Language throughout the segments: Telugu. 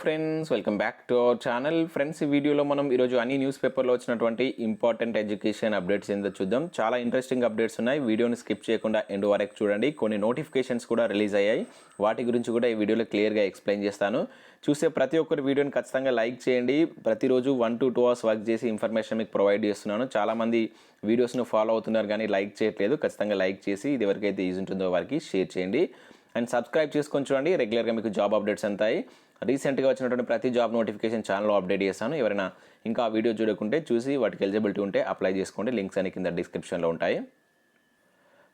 Friends welcome back to our channel. Friends, ఈ వీడియోలో మనం ఈరోజు అన్ని న్యూస్ పేపర్లో వచ్చినటువంటి ఇంపార్టెంట్ ఎడ్యుకేషన్ అప్డేట్స్ ఏందో చూద్దాం. చాలా ఇంట్రెస్టింగ్ అప్డేట్స్ ఉన్నాయి. వీడియోని స్కిప్ చేయకుండా ఎండ్ వరకు చూడండి. కొన్ని నోటిఫికేషన్స్ కూడా రిలీజ్ అయ్యాయి. వాటి గురించి కూడా ఈ వీడియోలో క్లియర్గా ఎక్స్ప్లెయిన్ చేస్తాను. చూసే ప్రతి ఒక్కరి వీడియోని ఖచ్చితంగా లైక్ చేయండి. ప్రతిరోజు 1 to 2 hours వర్క్ చేసి ఇన్ఫర్మేషన్ మీకు ప్రొవైడ్ చేస్తున్నాను. చాలామంది వీడియోస్ను ఫాలో అవుతున్నారు కానీ లైక్ చేయట్లేదు. ఖచ్చితంగా లైక్ చేసి ఇది ఎవరికైతే యూజ్ ఉంటుందో వారికి షేర్ చేయండి. అండ్ సబ్స్క్రైబ్ చేసుకొని చూడండి. రెగ్యులర్గా మీకు జాబ్ అప్డేట్స్ అంతాయి. రీసెంట్గా వచ్చినటువంటి ప్రతి జాబ్ నోటిఫికేషన్ ఛానల్లో అప్డేట్ చేస్తాను. ఎవరైనా ఇంకా వీడియో చూడకుంటే చూసి వాటికి ఎలిజిబిలిటీ ఉంటే అప్లై చేసుకోండి. లింక్స్ అన్ని కింద డిస్క్రిప్షన్లో ఉంటాయి.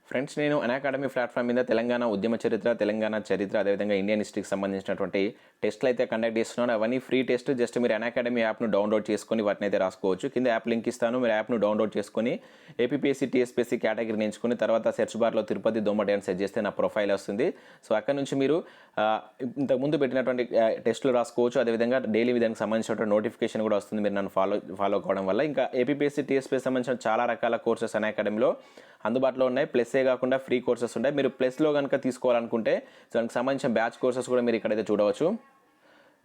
ఫ్రెండ్స్, నేను అన్అకాడమీ ప్లాట్ఫామ్ మీద తెలంగాణ ఉద్యమ చరిత్ర, తెలంగాణ చరిత్ర, అదేవిధంగా ఇండియన్ హిస్టరీకి సంబంధించినటువంటి టెస్ట్లు అయితే కండక్ట్ చేస్తున్నాను. అవన్నీ ఫ్రీ టెస్ట్. జస్ట్ మీరు అన్అకాడమీ యాప్ను డౌన్లోడ్ చేసుకొని వాటిని అయితే రాసుకోవచ్చు. కింద యాప్ లింక్ ఇస్తాను. మీరు యాప్ను డౌన్లోడ్ చేసుకొని ఏపీఎస్సీ, టీఎస్పీఎస్సీ కేటగిరీని ఎంచుకొని తర్వాత సెర్చ్ బార్లో తిరుపతి దోమటి అని సెర్చ్ చేస్తే నా ప్రొఫైల్ వస్తుంది. సో అక్కడ నుంచి మీరు ఇంతకుముందు పెట్టినటువంటి టెస్టులు రాసుకోవచ్చు. అదేవిధంగా డైలీ దానికి సంబంధించినటువంటి నోటిఫికేషన్ కూడా వస్తుంది మీరు నన్ను ఫాలో కావడం వల్ల. ఇంకా ఏపీఎస్సీ, టీఎస్పీఎస్సీ సంబంధించిన చాలా రకాల కోర్సెస్ అన్అకాడమీలో అందుబాటులో ఉన్నాయి. ప్లస్ఏ కాకుండా ఫ్రీ కోర్సెస్ ఉంటాయి. మీరు ప్లస్లో కనుక తీసుకోవాలనుకుంటే దానికి సంబంధించిన బ్యాచ్ కోర్సెస్ కూడా మీరు ఇక్కడైతే చూడవచ్చు.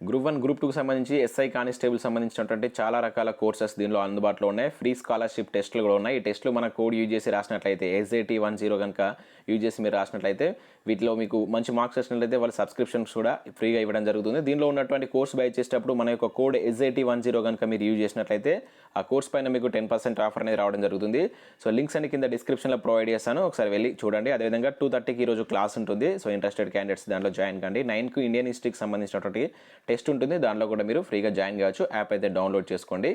గ్రూప్ 1, గ్రూప్ 2కి సంబంధించి ఎస్ఐ కానిస్టేబుల్ సంబంధించినటువంటి చాలా రకాల కోర్సెస్ దీనిలో అందుబాటులో ఉన్నాయి. ఫ్రీ స్కాలర్షిప్ టెస్టులు కూడా ఉన్నాయి. ఈ టెస్టులు మన కోడ్ యూజ్ చేసి రాసినట్లయితే SAT10 కనుక యూజ్ చేసి మీరు రాసినట్లయితే వీటిలో మీకు మంచి మార్క్స్ వచ్చినట్లయితే వాళ్ళ సబ్స్క్రిప్షన్స్ కూడా ఫ్రీగా ఇవ్వడం జరుగుతుంది. దీనిలో ఉన్నటువంటి కోర్స్ బై చేసేటప్పుడు మన యొక్క కోడ్ SAT10 కనుక మీరు యూజ్ చేసినట్లయితే ఆ కోర్స్ పైన మీకు 10% ఆఫర్ అనేది రావడం జరుగుతుంది. సో లింక్స్ అన్ని కింద డిస్క్రిప్షన్లో ప్రొవైడ్ చేస్తాను. ఒకసారి వెళ్ళి చూడండి. అదేవిధంగా 2:30కి ఈరోజు క్లాస్ ఉంటుంది. సో ఇంట్రెస్టెడ్ క్యాండిడేట్స్ దాంట్లో జాయిన్ కండి. 9కు ఇండియన్ హిస్టరీకి సంబంధించినటువంటి టెస్ట్ ఉంటుంది. దాంట్లో కూడా మీరు ఫ్రీగా జాయిన్ కావచ్చు. యాప్ అయితే డౌన్లోడ్ చేసుకోండి.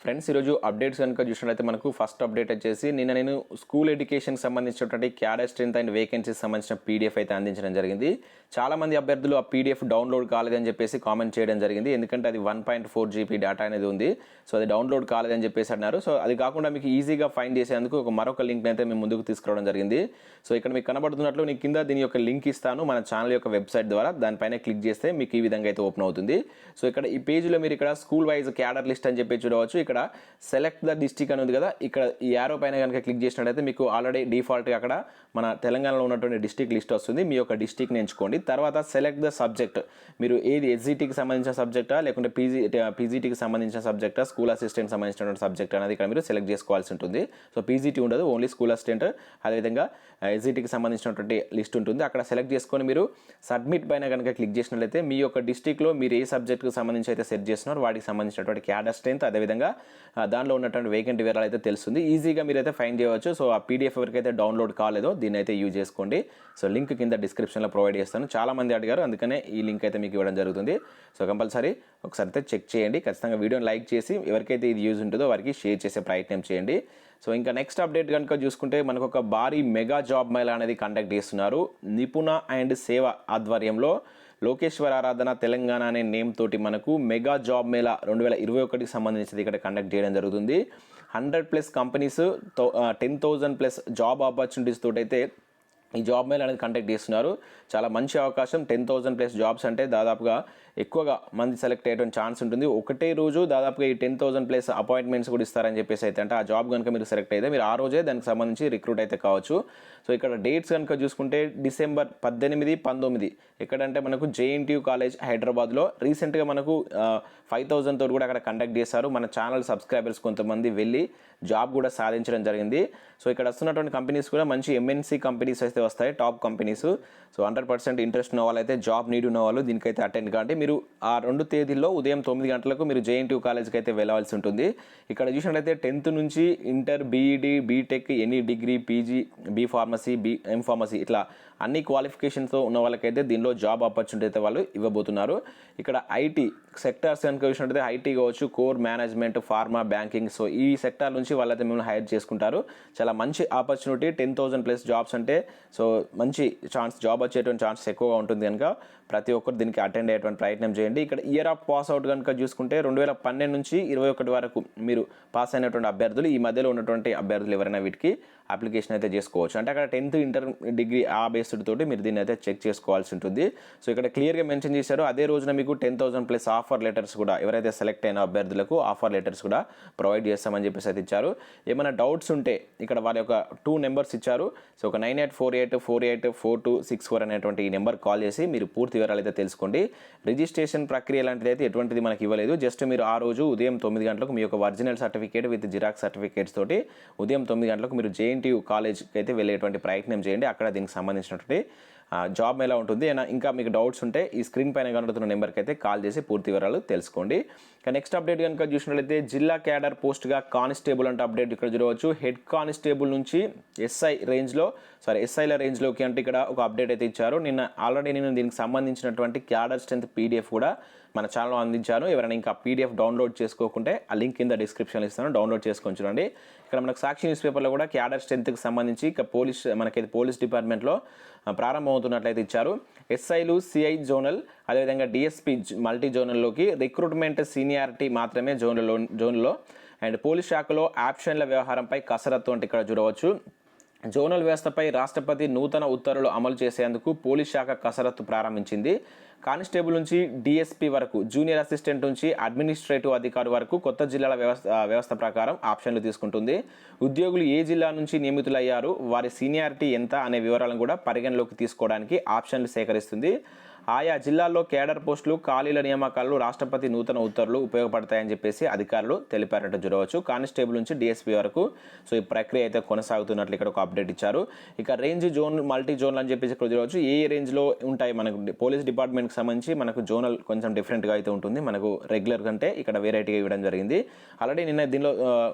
ఫ్రెండ్స్, ఈరోజు అప్డేట్స్ కనుక చూసినట్లయితే మనకు ఫస్ట్ అప్డేట్ వచ్చేసి నేను స్కూల్ ఎడ్యుకేషన్కి సంబంధించినటువంటి క్యాడర్ స్ట్రెంత్ అండ్ వేకెన్సీస్ సంబంధించిన PDF అయితే అందించడం జరిగింది. చాలామంది అభ్యర్థులు ఆ PDF డౌన్లోడ్ కాలేదని చెప్పేసి కామెంట్ చేయడం జరిగింది. ఎందుకంటే అది 1.4 GB డేటా అనేది ఉంది. సో అది డౌన్లోడ్ కాలేదని చెప్పేసి అన్నారు. సో అది కాకుండా మీకు ఈజీగా ఫైండ్ చేసేందుకు మరొక లింక్ అయితే మేము ముందుకు తీసుకురావడం జరిగింది. సో ఇక్కడ మీకు కనబడుతున్నట్లు నేను కింద దీని యొక్క లింక్ ఇస్తాను మన ఛానల్ యొక్క వెబ్సైట్ ద్వారా. దానిపైన క్లిక్ చేస్తే మీకు ఈ విధంగా అయితే ఓపెన్ అవుతుంది. సో ఇక్కడ ఈ పేజ్లో మీరు ఇక్కడ స్కూల్ వైజ్ క్యాడర్ లిస్ట్ అని చెప్పి చూడవచ్చు. ఇక్కడ సెలెక్ట్ ద డిస్ట్రిక్ట్ అని ఉంది కదా, ఇక్కడ ఈ యారో పైన కనుక క్లిక్ చేసినట్లయితే మీకు ఆల్రెడీ డిఫాల్ట్గా అక్కడ మన తెలంగాణలో ఉన్నటువంటి డిస్ట్రిక్ట్ లిస్ట్ వస్తుంది. మీ యొక్క డిస్ట్రిక్ట్ని ఎంచుకోండి. తర్వాత సెలెక్ట్ ద సబ్జెక్ట్. మీరు ఏది SGTకి సంబంధించిన సబ్జెక్టా లేకుంటే PGTకి సంబంధించిన సబ్జెక్టా, స్కూల్ అసిస్టెంట్ సంబంధించినటువంటి సబ్జెక్ట్ అనేది ఇక్కడ మీరు సెలెక్ట్ చేసుకోవాల్సి ఉంటుంది. సో PGT ఉండదు, ఓన్లీ స్కూల్ అసిస్టెంట్. అదేవిధంగా SGTకి సంబంధించినటువంటి లిస్ట్ ఉంటుంది. అక్కడ సెలెక్ట్ చేసుకొని మీరు సబ్మిట్ పైన కనుక క్లిక్ చేసినట్లయితే మీ యొక్క డిస్ట్రిక్ట్లో మీరు ఏ సబ్జెక్ట్కి సంబంధించి అయితే సెట్ చేస్తున్నారో వాటికి సంబంధించినటువంటి క్యాడర్ స్ట్రెంత్, అదేవిధంగా దానిలో ఉన్నటువంటి వేకెంట్ వివరాలు అయితే తెలుస్తుంది. ఈజీగా మీరైతే ఫైండ్ చేయవచ్చు. సో ఆ PDF ఎవరికైతే డౌన్లోడ్ కాలేదో దీన్ని అయితే యూజ్ చేసుకోండి. సో లింక్ కింద డిస్క్రిప్షన్లో ప్రొవైడ్ చేస్తాను. చాలామంది అడిగారు, అందుకనే ఈ లింక్ అయితే మీకు ఇవ్వడం జరుగుతుంది. సో కంపల్సరీ ఒకసారి అయితే చెక్ చేయండి. ఖచ్చితంగా వీడియోని లైక్ చేసి ఎవరికైతే ఇది యూజ్ ఉంటుందో వారికి షేర్ చేసే ప్రయత్నం చేయండి. సో ఇంకా నెక్స్ట్ అప్డేట్ కనుక చూసుకుంటే మనకు ఒక భారీ మెగా జాబ్ మేళా అనేది కండక్ట్ చేస్తున్నారు. నిపుణ అండ్ సేవ ఆధ్వర్యంలో లోకేశ్వర ఆరాధన తెలంగాణ అనే నేమ్ తోటి మనకు మెగా జాబ్ మేళా 2021కి సంబంధించింది ఇక్కడ కండక్ట్ చేయడం జరుగుతుంది. 100+ కంపెనీస్ 10,000+ జాబ్ ఆపర్చునిటీస్ తోటి అయితే ఈ జాబ్ మేళా అనేది కండక్ట్ చేస్తున్నారు. చాలా మంచి అవకాశం. 10,000+ జాబ్స్ అంటే దాదాపుగా ఎక్కువగా మంది సెలెక్ట్ అయ్యేటువంటి ఛాన్స్ ఉంటుంది. ఒకటే రోజు దాదాపుగా ఈ 10,000+ అపాయింట్మెంట్స్ కూడా ఇస్తారని చెప్పేసి అయితే, అంటే ఆ జాబ్ కనుక మీరు సెలెక్ట్ అయితే మీరు ఆ రోజే దానికి సంబంధించి రిక్రూట్ అయితే కావచ్చు. సో ఇక్కడ డేట్స్ కనుక చూసుకుంటే డిసెంబర్ 18, 19 ఎక్కడంటే మనకు JNTU కాలేజ్ హైదరాబాద్లో రీసెంట్గా మనకు 5,000 తోటి కూడా అక్కడ కండక్ట్ చేశారు. మన ఛానల్ సబ్స్క్రైబర్స్ కొంతమంది వెళ్ళి జాబ్ కూడా సాధించడం జరిగింది. సో ఇక్కడ వస్తున్నటువంటి కంపెనీస్ కూడా మంచి MNC కంపెనీస్ అయితే వస్తాయి, టాప్ కంపెనీస్. సో 100% ఇంట్రెస్ట్ ఉన్న వాళ్ళు అయితే, జాబ్ నీడ్ ఉన్న వాళ్ళు దీనికైతే అటెండ్ కాండి. మీరు ఆ 2 తేదీల్లో ఉదయం 9 గంటలకు మీరు JNTU కాలేజ్కి అయితే వెళ్ళాల్సి ఉంటుంది. ఇక్కడ చూసినట్లయితే 10th నుంచి inter, BED, BTech, any degree, PG, B.Pharmacy, M.Pharmacy ఇట్లా అన్ని క్వాలిఫికేషన్స్తో ఉన్న వాళ్ళకైతే దీనిలో జాబ్ ఆపర్చునిటీ అయితే వాళ్ళు ఇవ్వబోతున్నారు. ఇక్కడ IT సెక్టార్స్ కనుక చూసినట్లయితే IT కావచ్చు, core management, pharma, banking. So ఈ సెక్టార్ నుంచి వాళ్ళైతే మిమ్మల్ని హైర్ చేసుకుంటారు. చాలా మంచి ఆపర్చునిటీ. 10,000+ జాబ్స్ అంటే సో మంచి ఛాన్స్, జాబ్ వచ్చేటువంటి ఛాన్స్ ఎక్కువగా ఉంటుంది కనుక ప్రతి ఒక్కరు దీనికి అటెండ్ అయ్యేటువంటి ప్రయత్నం చేయండి. ఇక్కడ ఇయర్ ఆఫ్ పాస్ అవుట్ కనుక చూసుకుంటే 2012 నుంచి 21 వరకు మీరు పాస్ అయినటువంటి అభ్యర్థులు, ఈ మధ్యలో ఉన్నటువంటి అభ్యర్థులు ఎవరైనా వీటికి అప్లికేషన్ అయితే చేసుకోవచ్చు. అంటే అక్కడ 10th, ఇంటర్, డిగ్రీ ఆ బేస్డ్ తోటి మీరు దీన్ని అయితే చెక్ చేసుకోవాల్సి ఉంటుంది. సో ఇక్కడ క్లియర్గా మెన్షన్ చేశారు. అదే రోజున మీకు 10,000+ ఆఫర్ లెటర్స్ కూడా ఎవరైతే సెలెక్ట్ అయిన అభ్యర్థులకు ఆఫర్ లెటర్స్ కూడా ప్రొవైడ్ చేస్తామని చెప్పేసి అయితే ఇచ్చారు. ఏమైనా డౌట్స్ ఉంటే ఇక్కడ వాళ్ళ యొక్క 2 నెంబర్స్ ఇచ్చారు. సో ఒక 9848484264 అనేటువంటి ఈ నెంబర్ కాల్ చేసి మీరు పూర్తి వివరాలు అయితే తెలుసుకోండి. రిజిస్ట్రేషన్ ప్రక్రియ లాంటిది అయితే ఎటువంటిది మనకి ఇవ్వలేదు. జస్ట్ మీరు ఆ రోజు ఉదయం 9 గంటలకు మీ యొక్క original certificate with xerox certificates తోటి ఉదయం 9 గంటలకు మీరు జేఎన్టీయూ కాలేజ్కి అయితే వెళ్ళేటువంటి ప్రయత్నం చేయండి. అక్కడ దీనికి సంబంధించినటువంటి జాబ్ ఎలా ఉంటుంది ఇంకా మీకు డౌట్స్ ఉంటే ఈ స్క్రీన్ పైన కనబడుతున్న నెంబర్కి అయితే కాల్ చేసి పూర్తి వివరాలు తెలుసుకోండి. ఇక నెక్స్ట్ అప్డేట్ కనుక చూసినట్లయితే జిల్లా క్యాడర్ పోస్ట్గా కానిస్టేబుల్ అంటే అప్డేట్ ఇక్కడ చూడవచ్చు. హెడ్ కానిస్టేబుల్ నుంచి ఎస్ఐల రేంజ్లోకి అంటే ఇక్కడ ఒక అప్డేట్ అయితే ఇచ్చారు. ఆల్రెడీ నేను దీనికి సంబంధించినటువంటి క్యాడర్ స్ట్రెంత్ పీడిఎఫ్ కూడా మన ఛానల్లో అందించాను. ఎవరైనా ఇంకా పీడిఎఫ్ డౌన్లోడ్ చేసుకోకుంటే ఆ లింక్ కింద డిస్క్రిప్షన్లో ఇస్తాను, డౌన్లోడ్ చేసుకొని చూడండి. ఇక్కడ మనకు సాక్షి న్యూస్ పేపర్లో కూడా క్యాడర్ స్ట్రెంత్కి సంబంధించి ఇక మనకైతే పోలీస్ డిపార్ట్మెంట్లో ప్రారంభమవుతున్నట్లయితే ఇచ్చారు. ఎస్ఐలు సిఐ జోనల్ అదేవిధంగా డిఎస్పీ మల్టీ జోనల్లోకి రిక్రూట్మెంట్ సీనియారిటీ మాత్రమే జోన్లో అండ్ పోలీస్ శాఖలో ఆప్షన్ల వ్యవహారంపై కసరత్తు అంటే ఇక్కడ చూడవచ్చు. జోనల్ వ్యవస్థపై రాష్ట్రపతి నూతన ఉత్తర్వులు అమలు చేసేందుకు పోలీస్ శాఖ కసరత్తు ప్రారంభించింది. కానిస్టేబుల్ నుంచి డిఎస్పీ వరకు, జూనియర్ అసిస్టెంట్ నుంచి అడ్మినిస్ట్రేటివ్ అధికారి వరకు కొత్త జిల్లాల వ్యవస్థ ప్రకారం ఆప్షన్లు తీసుకుంటుంది. ఉద్యోగులు ఏ జిల్లా నుంచి నియమితులయ్యారు, వారి సీనియారిటీ ఎంత అనే వివరాలను కూడా పరిగణలోకి తీసుకోవడానికి ఆప్షన్లు సేకరిస్తుంది. ఆయా జిల్లాల్లో కేడర్ పోస్టులు ఖాళీల నియామకాలు రాష్ట్రపతి నూతన ఉత్తర్వులు ఉపయోగపడతాయని చెప్పేసి అధికారులు తెలిపారంటూ చూడవచ్చు. కానిస్టేబుల్ నుంచి డిఎస్పీ వరకు సో ఈ ప్రక్రియ అయితే కొనసాగుతున్నట్లు ఇక్కడ ఒక అప్డేట్ ఇచ్చారు. ఇక రేంజ్ జోన్ మల్టీ జోన్లు అని చెప్పేసి ఇక్కడ చూడవచ్చు. ఏ రేంజ్లో ఉంటాయి మనకు పోలీస్ డిపార్ట్మెంట్కి సంబంధించి మనకు జోనల్ కొంచెం డిఫరెంట్గా అయితే ఉంటుంది. మనకు రెగ్యులర్ కంటే ఇక్కడ వెరైటీగా ఇవ్వడం జరిగింది. ఆల్రెడీ నిన్న దీనిలో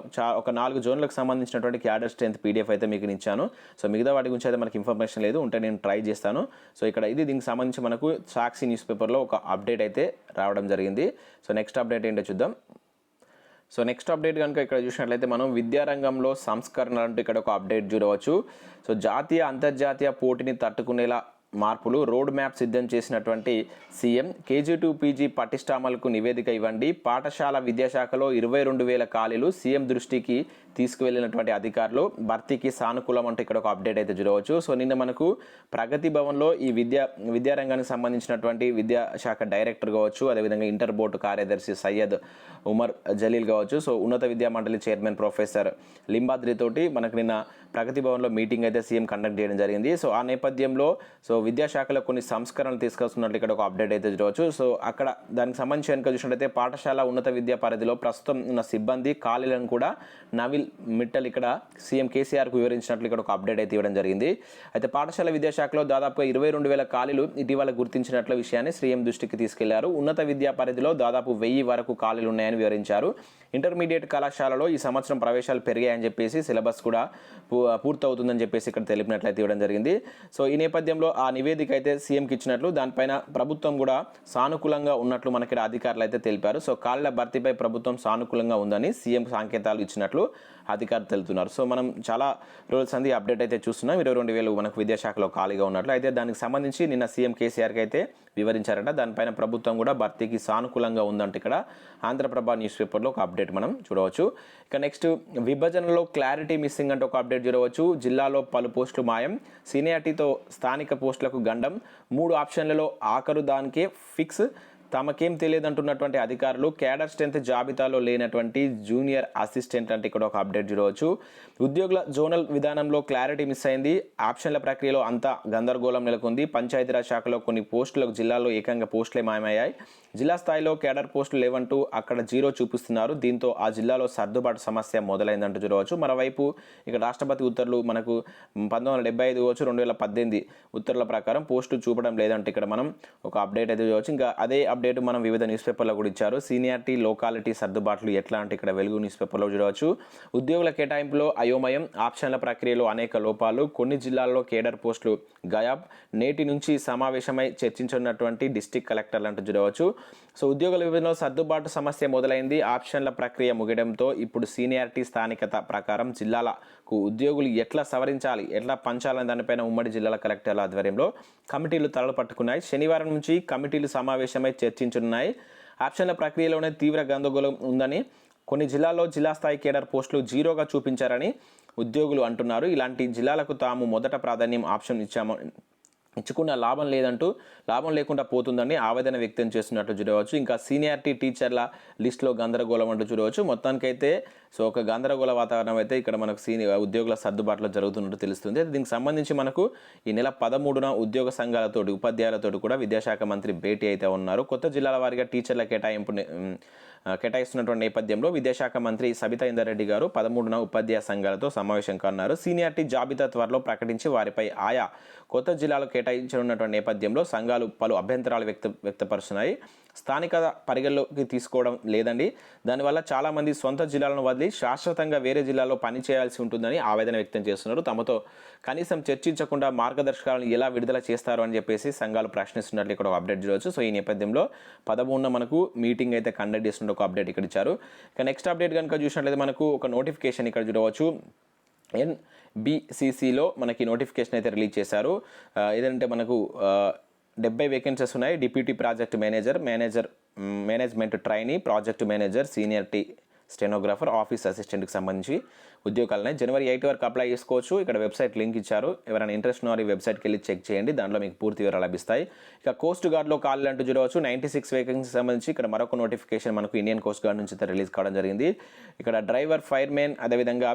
ఒక 4 జోన్లకు సంబంధించినటువంటి క్యాడర్ స్ట్రెంత్ పీడిఎఫ్ అయితే మీకు ఇచ్చాను. సో మిగతా వాటి గురించి అయితే మనకి ఇన్ఫర్మేషన్ లేదు, ఉంటే నేను ట్రై చేస్తాను. సో ఇక్కడ దీనికి సంబంధించి మనకు సాక్షి న్యూస్ పేపర్లో ఒక అప్డేట్ అయితే రావడం జరిగింది. సో నెక్స్ట్ అప్డేట్ ఏంటో చూద్దాం. సో నెక్స్ట్ అప్డేట్ కనుక ఇక్కడ చూసినట్లయితే మనం విద్యారంగంలో సంస్కరణ అంటూ ఇక్కడ ఒక అప్డేట్ చూడవచ్చు. సో జాతీయ అంతర్జాతీయ పోటీని తట్టుకునేలా మార్పులు రోడ్ మ్యాప్ సిద్ధం చేసినటువంటి సీఎం. కేజీ టు పీజీ పటిష్టామలకు నివేదిక ఇవ్వండి. పాఠశాల విద్యాశాఖలో 22,000 ఖాళీలు సీఎం దృష్టికి తీసుకువెళ్ళినటువంటి అధికారులు భర్తీకి సానుకూలం అంటే ఇక్కడ ఒక అప్డేట్ అయితే చూడవచ్చు. సో నిన్న మనకు ప్రగతి భవన్లో ఈ విద్యారంగానికి సంబంధించినటువంటి విద్యాశాఖ డైరెక్టర్ కావచ్చు, అదేవిధంగా ఇంటర్ బోర్డు కార్యదర్శి సయ్యద్ ఉమర్ జలీల్ కావచ్చు, సో ఉన్నత విద్యా మండలి చైర్మన్ ప్రొఫెసర్ లింబాద్రి తోటి మనకు నిన్న ప్రగతి భవన్లో మీటింగ్ అయితే సీఎం కండక్ట్ చేయడం జరిగింది. సో ఆ నేపథ్యంలో సో విద్యాశాఖలో కొన్ని సంస్కరణలు తీసుకొస్తున్నట్లు ఇక్కడ ఒక అప్డేట్ అయితే చూడవచ్చు. సో అక్కడ దానికి సంబంధించి కనుక చూసినట్లయితే పాఠశాల ఉన్నత విద్యా పరిధిలో ప్రస్తుతం ఉన్న సిబ్బంది ఖాళీలను కూడా నవిల్ మిట్టల్ ఇక్కడ సీఎం కేసీఆర్కు వివరించినట్లు ఇక్కడ ఒక అప్డేట్ అయితే ఇవ్వడం జరిగింది. అయితే పాఠశాల విద్యాశాఖలో దాదాపుగా 22,000 ఖాళీలు ఇటీవల గుర్తించినట్ల విషయాన్ని సీఎం దృష్టికి తీసుకెళ్లారు. ఉన్నత విద్యా పరిధిలో దాదాపు 1000 వరకు ఖాళీలు ఉన్నాయని వివరించారు. ఇంటర్మీడియట్ కళాశాలలో ఈ సంవత్సరం ప్రవేశాలు పెరిగాయని చెప్పేసి సిలబస్ కూడా పూర్తవుతుందని చెప్పేసి ఇక్కడ తెలిపినట్లయితే ఇవ్వడం జరిగింది. సో ఈ నేపథ్యంలో ఆ నివేదిక అయితే సీఎంకి ఇచ్చినట్లు, దానిపైన ప్రభుత్వం కూడా సానుకూలంగా ఉన్నట్లు మనకి అధికారులు అయితే తెలిపారు. సో ఖాళీల భర్తీపై ప్రభుత్వం సానుకూలంగా ఉందని సీఎం సంకేతాలు ఇచ్చినట్లు అధికారులు తెలుపుతున్నారు. సో మనం చాలా రోజుల సంది అప్డేట్ అయితే చూస్తున్నాం. 22,000 మనకు విద్యాశాఖలో ఖాళీగా ఉన్నట్లు. అయితే దానికి సంబంధించి నిన్న సీఎం కేసీఆర్కి అయితే వివరించారట. దానిపైన ప్రభుత్వం కూడా భర్తీకి సానుకూలంగా ఉందంటే ఇక్కడ ఆంధ్రప్రభ న్యూస్ పేపర్లో ఒక అప్డేట్ మనం చూడవచ్చు. ఇక నెక్స్ట్ విభజనలో క్లారిటీ మిస్సింగ్ అంటే ఒక అప్డేట్ చూడవచ్చు. జిల్లాలో పలు పోస్టులు మాయం, సీనియారిటీతో స్థానిక పోస్టులకు గండం, 3 ఆప్షన్లలో ఆఖరు దానికే ఫిక్స్, తమకేం తెలియదంటున్నటువంటి అధికారులు, క్యాడర్ స్ట్రెంత్ జాబితాలో లేనటువంటి జూనియర్ అసిస్టెంట్ అంటే ఇక్కడ ఒక అప్డేట్ చూడవచ్చు. ఉద్యోగుల జోనల్ విధానంలో క్లారిటీ మిస్ అయింది, ఆప్షన్ల ప్రక్రియలో అంతా గందరగోళం నెలకొంది. పంచాయతీరాజ్ శాఖలో కొన్ని పోస్టులకు జిల్లాలో ఏకంగా పోస్టులే మాయమయ్యాయి. జిల్లా స్థాయిలో క్యాడర్ పోస్టులు లేవంటూ అక్కడ 0 చూపిస్తున్నారు. దీంతో ఆ జిల్లాలో సర్దుబాటు సమస్య మొదలైందంటూ చూడవచ్చు. మరోవైపు ఇక రాష్ట్రపతి ఉత్తర్వులు మనకు 1975 కావచ్చు 2018 ఉత్తర్వుల ప్రకారం పోస్టులు చూపడం లేదంటే ఇక్కడ మనం ఒక అప్డేట్ అయితే చూడవచ్చు. ఇంకా అదే అప్డేట్ మనం వివిధ న్యూస్ పేపర్లో కూడా ఇచ్చారు. సీనియారిటీ లోకాలిటీ సర్దుబాట్లు ఎట్లా అంటే ఇక్కడ వెలుగు న్యూస్ పేపర్లో చూడవచ్చు. ఉద్యోగుల కేటాయింపులో అయోమయం, ఆప్షన్ల ప్రక్రియలో అనేక లోపాలు, కొన్ని జిల్లాల్లో కేడర్ పోస్టులు గయాబ్, నేటి నుంచి సమావేశమై చర్చించున్నటువంటి డిస్ట్రిక్ట్ కలెక్టర్లు అంటూ చూడవచ్చు. సో ఉద్యోగుల విభజనలో సర్దుబాటు సమస్య మొదలైంది. ఆప్షన్ల ప్రక్రియ ముగియడంతో ఇప్పుడు సీనియారిటీ స్థానికత ప్రకారం జిల్లాలకు ఉద్యోగులు ఎట్లా సవరించాలి, ఎట్లా పంచాలని దానిపైన ఉమ్మడి జిల్లాల కలెక్టర్ల ఆధ్వర్యంలో కమిటీలు తలలు పట్టుకున్నాయి. శనివారం నుంచి కమిటీలు సమావేశమై చర్చించున్నాయి. ఆప్షన్ల ప్రక్రియలోనే తీవ్ర గందరగోళం ఉందని, కొన్ని జిల్లాల్లో జిల్లా స్థాయి కేడర్ పోస్టులు 0గా చూపించారని ఉద్యోగులు అంటున్నారు. ఇలాంటి జిల్లాలకు తాము మొదట ప్రాధాన్యం ఆప్షన్ ఇచ్చుకున్న లాభం లేకుండా పోతుందని ఆవేదన వ్యక్తం చేస్తున్నట్లు చూడవచ్చు. ఇంకా సీనియారిటీ టీచర్ల లిస్టులో గందరగోళం అంటూ చూడవచ్చు. మొత్తానికైతే సో ఒక గందరగోళ వాతావరణం అయితే ఇక్కడ మనకు ఉద్యోగుల సర్దుబాటులో జరుగుతున్నట్టు తెలుస్తుంది. దీనికి సంబంధించి మనకు ఈ నెల 13న ఉద్యోగ సంఘాలతోటి ఉపాధ్యాయులతోటి కూడా విద్యాశాఖ మంత్రి భేటీ అయితే ఉన్నారు. కొత్త జిల్లాల వారీగా టీచర్ల కేటాయిస్తున్నటువంటి నేపథ్యంలో విద్యాశాఖ మంత్రి సబితా ఇందర్ రెడ్డి గారు 13న ఉపాధ్యాయ సంఘాలతో సమావేశం కానున్నారు. సీనియారిటీ జాబితా త్వరలో ప్రకటించి వారిపై ఆయా కొత్త జిల్లాలు కేటాయించనున్నటువంటి నేపథ్యంలో సంఘాలు పలు అభ్యంతరాలు వ్యక్తపరుస్తున్నాయి. స్థానిక పరిగణలోకి తీసుకోవడం లేదండి, దానివల్ల చాలామంది సొంత జిల్లాలను వదిలి శాశ్వతంగా వేరే జిల్లాలో పనిచేయాల్సి ఉంటుందని ఆవేదన వ్యక్తం చేస్తున్నారు. తమతో కనీసం చర్చించకుండా మార్గదర్శకాలను ఎలా విడుదల చేస్తారు అని చెప్పేసి సంఘాలు ప్రశ్నిస్తున్నట్లు ఇక్కడ ఒక అప్డేట్ చూడవచ్చు. సో ఈ నేపథ్యంలో 13న మనకు మీటింగ్ అయితే కండక్ట్ చేస్తున్న ఒక అప్డేట్ ఇక్కడ ఇచ్చారు. ఇక నెక్స్ట్ అప్డేట్ కనుక చూసినట్లయితే మనకు ఒక నోటిఫికేషన్ ఇక్కడ చూడవచ్చు. NBCCలో మనకి నోటిఫికేషన్ అయితే రిలీజ్ చేశారు. ఏదంటే మనకు 70 వేకెన్సీస్ ఉన్నాయి. Deputy project management trainee, project manager, seniority stenographer, office అసిస్టెంట్కి సంబంధించి ఉద్యోగాలున్నాయి. జనవరి 8 వరకు అప్లై చేసుకోవచ్చు. ఇక్కడ వెబ్సైట్ లింక్ ఇచ్చారు. ఎవరైనా ఇంట్రెస్ట్ ఉన్న ఈ వెబ్సైట్కి వెళ్ళి చెక్ చేయండి, దాంట్లో మీకు పూర్తి వివరాలు లభిస్తాయి. ఇక కోస్ట్ గార్డ్లో ఖాళీలు అంటూ చూడవచ్చు. 96 వేకెన్సీ సంబంధించి ఇక్కడ మరొక నోటిఫికేషన్ మనకు ఇండియన్ కోస్ట్ గార్డ్ నుంచి రిలీజ్ కావడం జరిగింది. ఇక్కడ డ్రైవర్, ఫైర్మెన్, అదేవిధంగా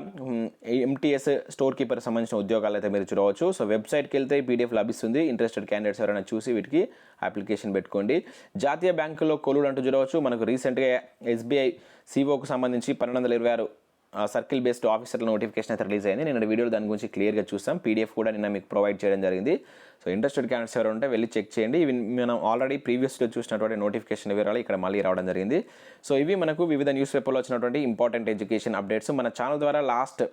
MTS స్టోర్ కీపర్ సంబంధించిన ఉద్యోగాలు అయితే మీరు చూడవచ్చు. సో వెబ్సైట్కి వెళ్తే PDF లభిస్తుంది. ఇంట్రెస్టెడ్ క్యాండిడేట్స్ ఎవరైనా చూసి వీటికి అప్లికేషన్ పెట్టుకోండి. జాతీయ బ్యాంకుల్లో కొలుడు అంటూ చూడవచ్చు. మనకు రీసెంట్గా SBI COకు సంబంధించి 1226 సర్కిల్ బేస్డ్ ఆఫీసర్ల నోటిఫికేషన్ అయితే రిలీజ్ అయింది. నేను వీడియోలో దాని గురించి క్లియర్గా చూసాం. PDF కూడా నిన్న మీకు ప్రొవైడ్ చేయడం జరిగింది. సో ఇంట్రెస్టెడ్ క్యాండిడేట్స్ ఎవరు ఉంటే వెళ్ళి చెక్ చేయండి. ఇవి మనం ఆల్రెడీ ప్రీవియస్లో చూసినటువంటి నోటిఫికేషన్ వివరాలు ఇక్కడ మళ్ళీ రావడం జరిగింది. సో ఇవి మనకు వివిధ న్యూస్ పేపర్లో వచ్చినటువంటి ఇంపార్టెంట్ ఎడ్యుకేషన్ అప్డేట్స్. మన ఛానల్ ద్వారా last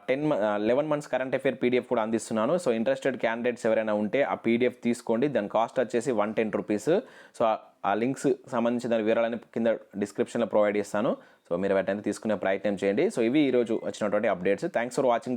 11 months current affair PDF కూడా అందిస్తున్నాను. సో ఇంట్రెస్టెడ్ క్యాండిడేట్స్ ఎవరైనా ఉంటే ఆ PDF తీసుకోండి. దాని కాస్ట్ వచ్చేసి 110 రూపీస్. సో ఆ లింక్స్ సంబంధించిన వివరాలని కింద డిస్క్రిప్షన్లో ప్రొవైడ్ చేస్తాను. సో మీరు వాటిని తీసుకునే ప్రయత్నం చేయండి. సో ఇవి ఈరోజు వచ్చినటువంటి అప్డేట్స్. Thanks for watching.